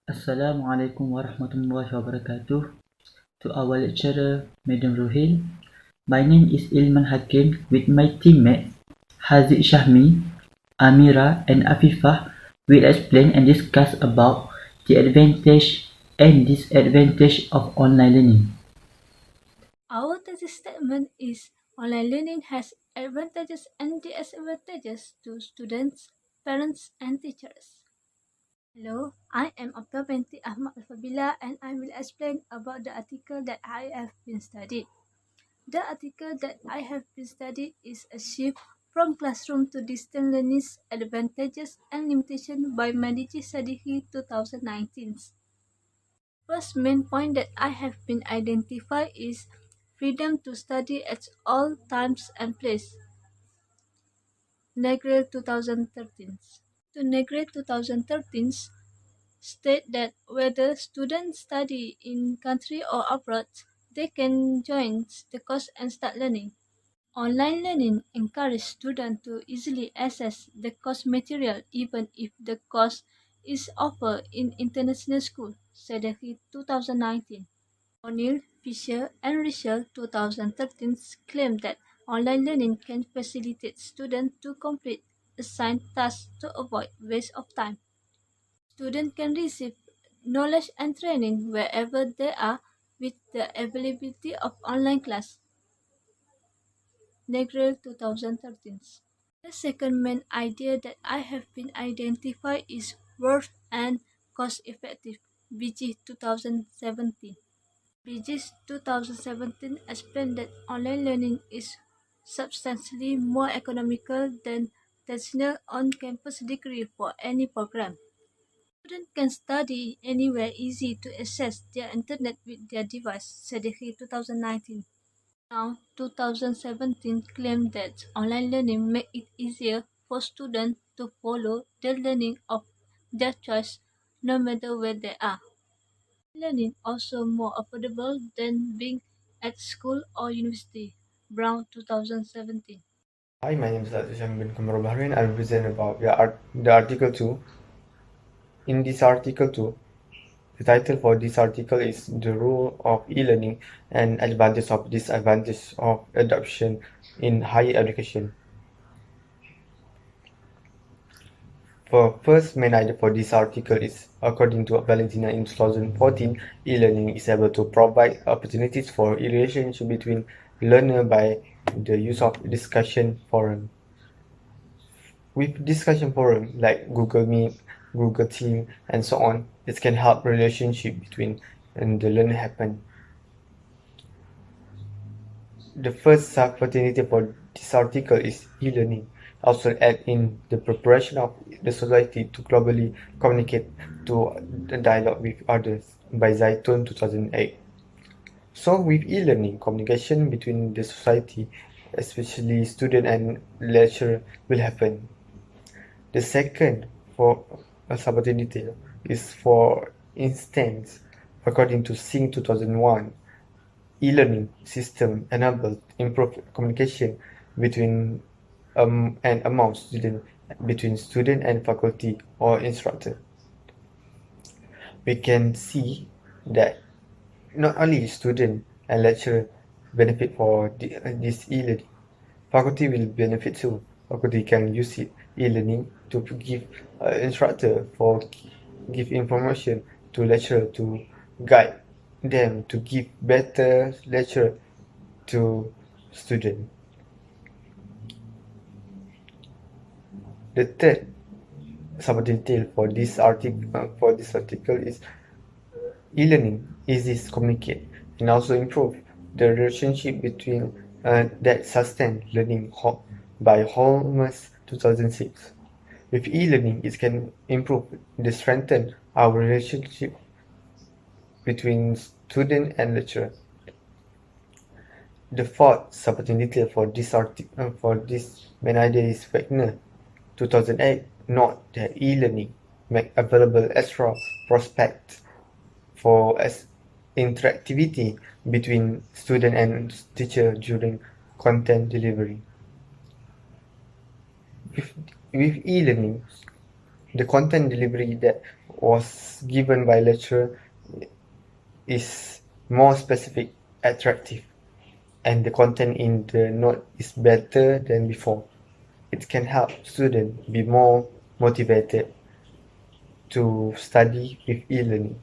Assalamualaikum warahmatullahi wabarakatuh. To our lecturer, Madam Ruhil. My name is ILMAN HAKIM with my teammates HAZIQ SYAHMI, AMIRA and AFIFAH will explain and discuss about the advantage and disadvantage of online learning. Our thesis statement is online learning has advantages and disadvantages to students, parents, and teachers. Hello, I am Abdul Binti Ahmad Al-Fabila and I will explain about the article that I have been studied. The article that I have been studied is a shift from classroom to distance learning advantages and limitations by Madiji Sadihi 2019. First main point that I have been identified is freedom to study at all times and place. Negre 2013. To Negre 2013 state that whether students study in country or abroad, they can join the course and start learning. Online learning encourages students to easily access the course material even if the course is offered in international school, said he 2019. O'Neill, Fisher, and Richel 2013 claimed that online learning can facilitate students to complete assigned tasks to avoid waste of time. Students can receive knowledge and training wherever they are with the availability of online class. Negril 2013. The second main idea that I have been identified is worth and cost effective, BG 2017. BG 2017 explained that online learning is substantially more economical than traditional on-campus degree for any program. Students can study anywhere easy to access their internet with their device, said he 2019. Now, 2017 claimed that online learning makes it easier for students to follow the learning of their choice no matter where they are. Learning also more affordable than being at school or university. Brown 2017. Hi, my name is SYAHMI and I will present about the Article 2. In this Article 2, the title for this article is The Role of E-Learning and Advantage of Disadvantage of Adoption in Higher Education. The first main idea for this article is, according to Valentina in 2014, e-learning is able to provide opportunities for relationship between learners by the use of discussion forum. With discussion forum like Google Meet, Google Team, and so on, it can help relationship between and the learner happen. The first opportunity for this article is e-learning. Also add in the preparation of the society to globally communicate to the dialogue with others by Zaitun 2008. So with e-learning, communication between the society, especially student and lecturer, will happen. The second for a opportunity is, for instance, according to SING 2001, e-learning system enabled improved communication between and among students, between student and faculty or instructor. We can see that not only student and lecturer benefit for this e-learning, faculty will benefit too. Faculty can use e-learning to give instructor for give information to lecturer to guide them to give better lecture to student. The third sub-detail for this article is e-learning easy to communicate and also improve the relationship between that sustain learning by Holmes 2006. With e-learning, it can improve and strengthen our relationship between student and lecturer. The fourth sub-detail for this main idea is Wagner 2008 note that e-learning make available extra prospects for interactivity between student and teacher during content delivery. With e-learning, the content delivery that was given by lecturer is more specific, attractive, and the content in the note is better than before. It can help students be more motivated to study with e-learning.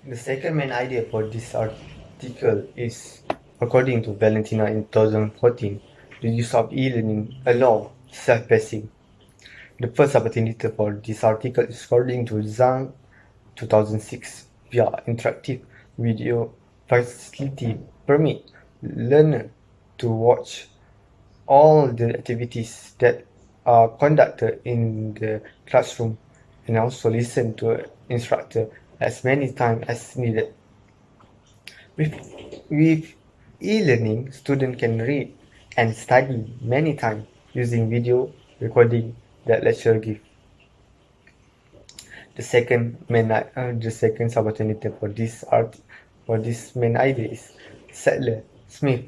The second main idea for this article is, according to Valentina in 2014, the use of e-learning allows self-pacing. The first opportunity for this article is according to Zhang 2006 via interactive video facility permit learner to watch all the activities that are conducted in the classroom and also listen to instructor as many times as needed. With e-learning, students can read and study many times using video recording that lecturer give. The second opportunity for this main idea is Sadler, Smith,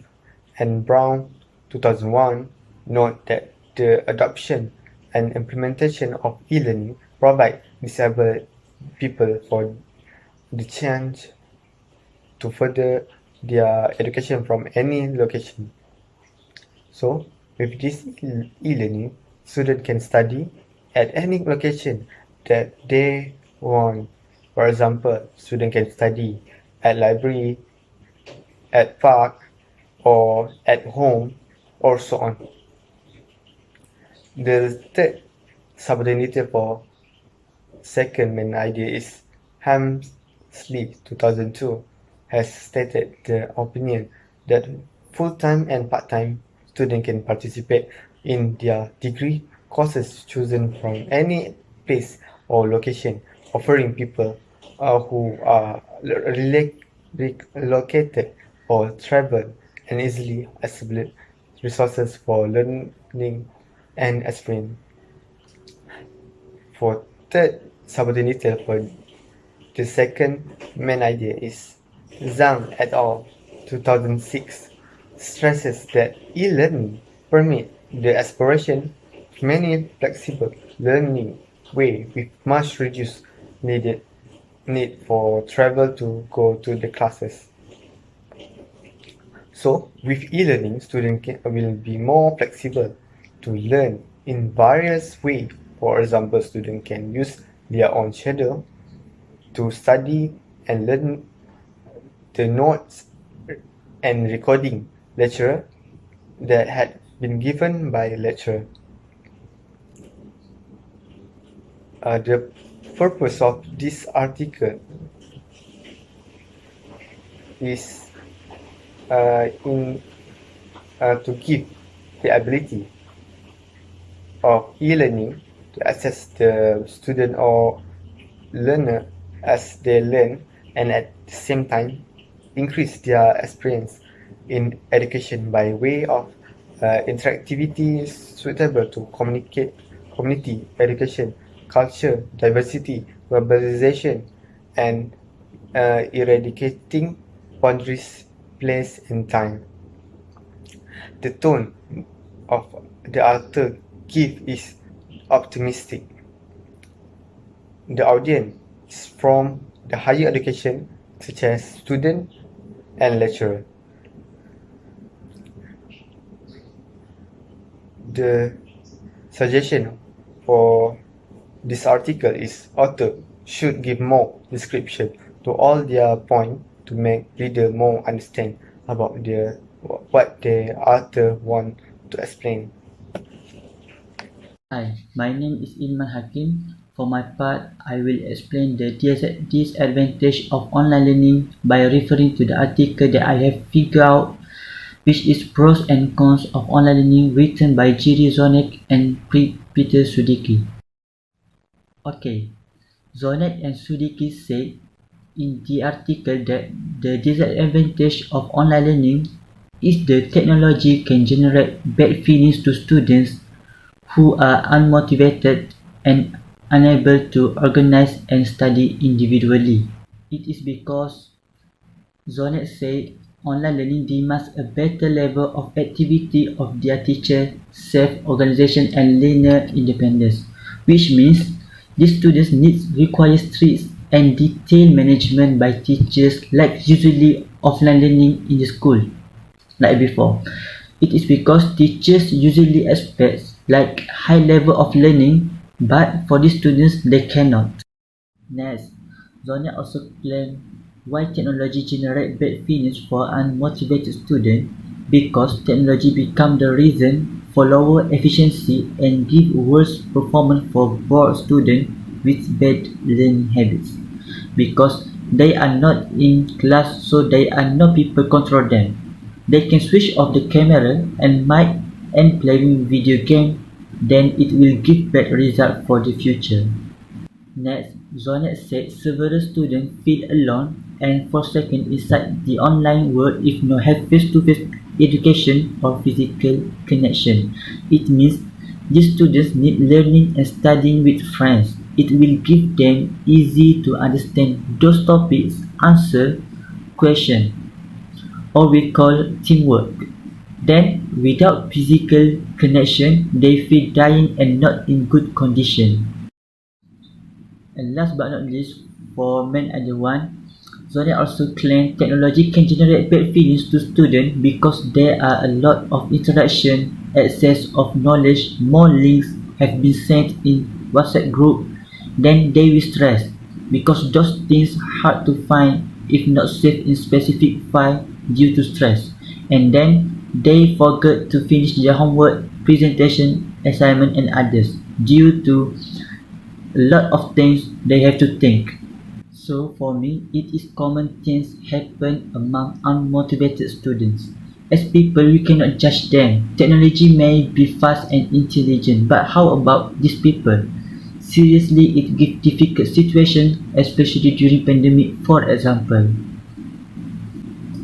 and Brown 2001 note that the adoption and implementation of e-learning provide disabled people for the chance to further their education from any location. So, with this e-learning, students can study at any location that they want. For example, students can study at library, at park, or at home, or so on. The third subordinate for second main idea is Hamsley 2002 has stated the opinion that full-time and part-time students can participate in their degree courses chosen from any place or location, offering people who are relocated or travel and easily accessible resources for learning and experience. For third subordinate for the second main idea is Zhang et al. 2006 stresses that e-learning permit the exploration of many flexible learning way with much reduced need for travel to go to the classes. So, with e-learning, students will be more flexible to learn in various ways. For example, students can use their own schedule to study and learn the notes and recording lecture that had been given by the lecturer. The purpose of this article is to give the ability of e-learning to access the student or learner as they learn, and at the same time increase their experience in education by way of interactivity suitable to community education, culture, diversity, globalization, and eradicating boundaries, place, and time. The tone of the author is optimistic. The audience is from the higher education, such as student and lecturer. The suggestion for this article is author should give more description to all their point to make reader more understand about what the author want to explain. Hi, my name is HAKIM. For my part, I will explain the disadvantage of online learning by referring to the article that I have figured out, which is Pros and Cons of Online Learning, written by Jiri Zonek and Peter Sudicki. Okay, Zonek and Sudicki said in the article that the disadvantage of online learning is the technology can generate bad feelings to students who are unmotivated and unable to organize and study individually. It is because Zonet said Online learning demands a better level of activity of their teacher, self-organization and learner independence, which means these students require strict and detailed management by teachers like usually offline learning in the school, like before. It is because teachers usually expect like high level of learning, but for these students they cannot. Next, Zonia also claimed why technology generates bad feelings for unmotivated students because technology becomes the reason for lower efficiency and give worse performance for bored students with bad learning habits because they are not in class, so they are no people control them. They can switch off the camera and mic and playing video game, then it will give bad result for the future. Next, Zonet said several students feel alone and forsaken inside the online world if no have face-to-face education or physical connection. It means these students need learning and studying with friends. It will give them easy to understand those topics, answer question, or we call teamwork. Then, without physical connection, they feel dying and not in good condition. And last but not least, for main other one, Zonia also claimed technology can generate bad feelings to students because there are a lot of interaction, access of knowledge, more links have been sent in WhatsApp group, then they will stress because those things hard to find if not saved in specific file due to stress. And then they forget to finish their homework, presentation, assignment and others due to a lot of things they have to think. So for me, it is common things happen among unmotivated students. As people, we cannot judge them. Technology may be fast and intelligent, but how about these people? Seriously, it gives difficult situations, especially during pandemic, for example.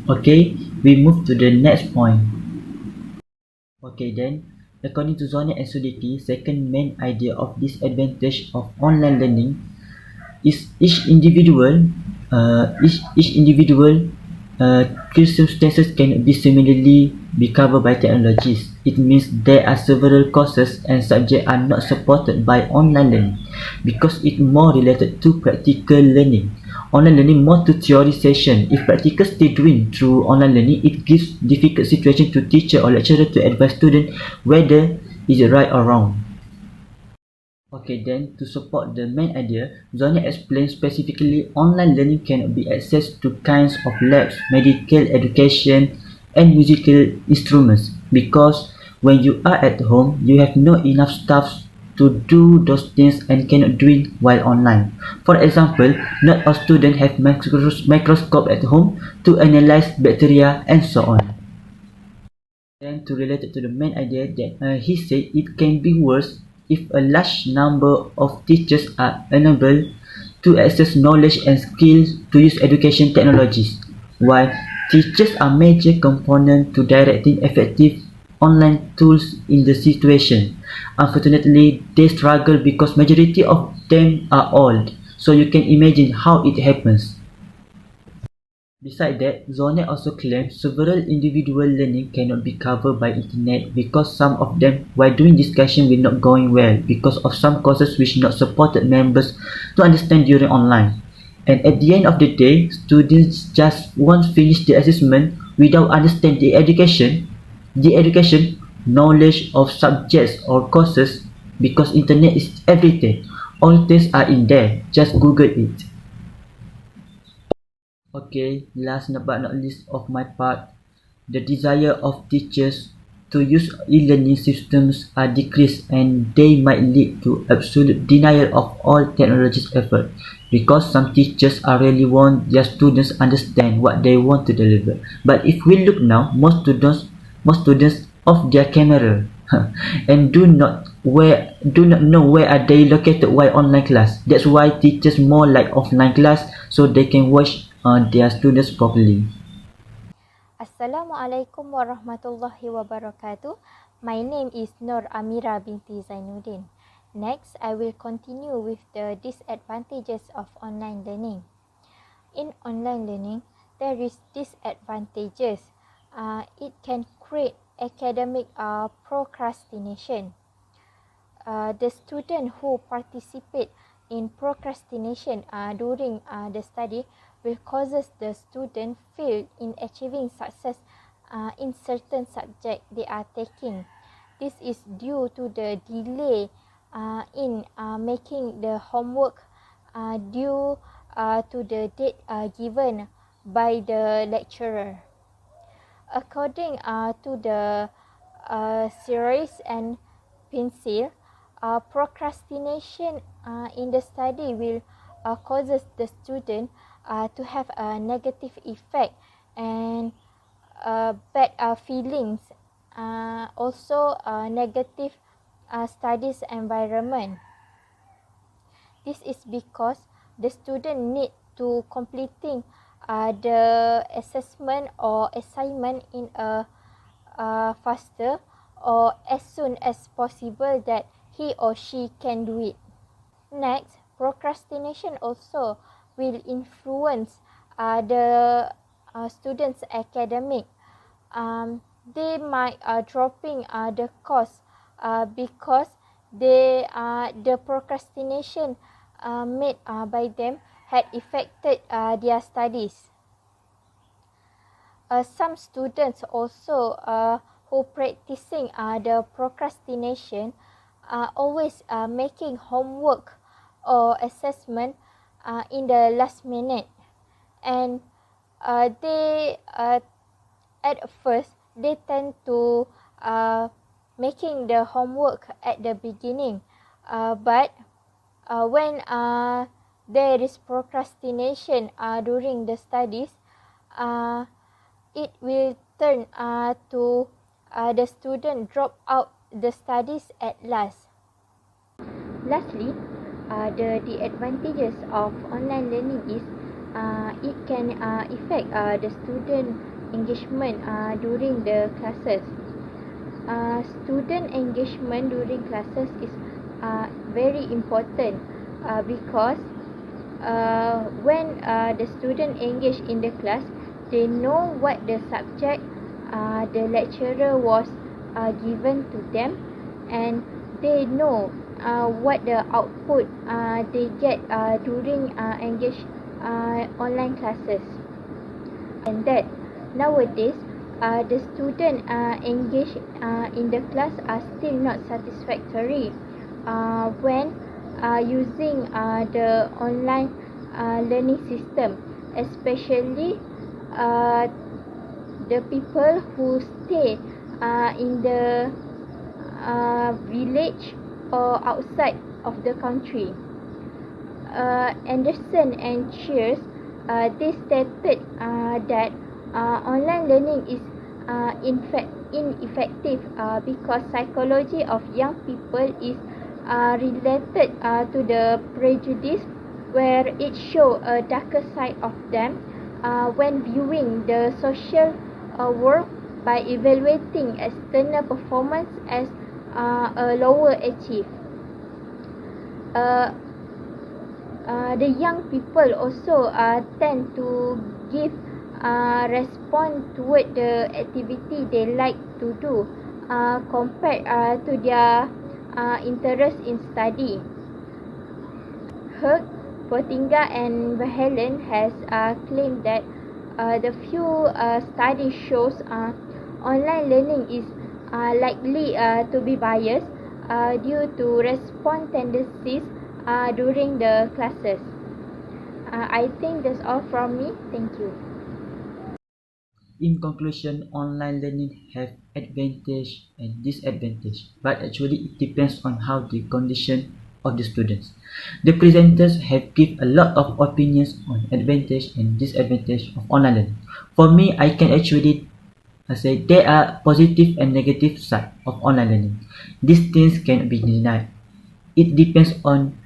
Okay, we move to the next point. Okay then, according to Zonia and Sudiki, second main idea of disadvantage of online learning is each individual circumstances can be similarly be covered by technologies. It means there are several courses and subjects are not supported by online learning because it more related to practical learning. Online learning more to theory session. If practical still doing through online learning, it gives difficult situation to teacher or lecturer to advise student whether is it right or wrong. Okay, then to support the main idea, Zonia explains specifically online learning cannot be accessed to kinds of labs, medical education, and musical instruments because when you are at home, you have not enough staff to do those things and cannot do it while online. For example, not all students have microscope at home to analyze bacteria and so on. Then to relate it to the main idea that he said it can be worse if a large number of teachers are unable to access knowledge and skills to use education technologies, while teachers are major component to directing effective online tools in the situation. Unfortunately, they struggle because majority of them are old, so you can imagine how it happens. Besides that, Zonet also claims several individual learning cannot be covered by internet because some of them, while doing discussion, will not going well because of some courses which not supported members to understand during online. And at the end of the day, students just won't finish the assessment without understand the education, knowledge of subjects or courses because internet is everything. All things are in there, just Google it. Okay, last but not least of my part, the desire of teachers to use e-learning systems are decreased and they might lead to absolute denial of all technology's effort because some teachers are really want their students understand what they want to deliver. But if we look now, most students off their camera and do not know where are they located while online class. That's why teachers more like offline class so they can watch their students properly. Assalamualaikum warahmatullahi wabarakatuh. My name is Nur AMIRA binti Zainuddin. Next, I will continue with the disadvantages of online learning. In online learning, there is disadvantages. It can create academic procrastination. The student who participate in procrastination during the study will causes the student fail in achieving success in certain subject they are taking. This is due to the delay in making the homework due to the date given by the lecturer. According to the series and pencil, procrastination in the study will causes the student to have a negative effect and bad feelings, also negative studies environment. This is because the student need to completing the assessment or assignment in a faster or as soon as possible that he or she can do it. Next, procrastination also will influence the students' academic. They might dropping the course because the procrastination made by them had affected their studies. Some students also who practicing the procrastination always making homework or assessment in the last minute, and they at first they tend to making the homework at the beginning, but when there is procrastination during the studies, it will turn to the student drop out the studies at last. Lastly, the advantages of online learning is it can affect the student engagement during the classes. Student engagement during classes is very important because when the student engage in the class, they know what the subject the lecturer was given to them, and they know what the output they get during engage online classes. And that nowadays the student engaged in the class are still not satisfactory when using the online learning system, especially the people who stay in the village or outside of the country. Anderson and Cheers, they stated that online learning is ineffective because psychology of young people is related to the prejudice, where it shows a darker side of them when viewing the social world by evaluating external performance as a lower achieve. The young people also tend to give respond toward the activity they like to do compared to their interest in study. Herc, Potinga and Verhelen has claimed that the few study shows online learning is likely to be biased due to response tendencies during the classes. I think that's all from me. Thank you. In conclusion, online learning have advantage and disadvantage, but actually it depends on how the condition of the students. The presenters have give a lot of opinions on advantage and disadvantage of online learning. For me, I can actually say there are positive and negative side of online learning. These things cannot be denied. It depends on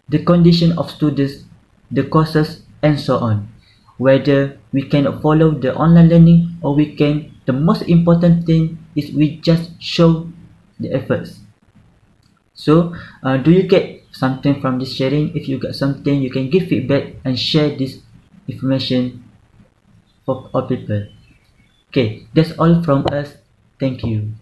the condition of students, the courses, and so on. Whether we can follow the online learning or we can, the most important thing is we just show the efforts. So, do you get something from this sharing? If you got something, you can give feedback and share this information for all people. Okay, that's all from us. Thank you.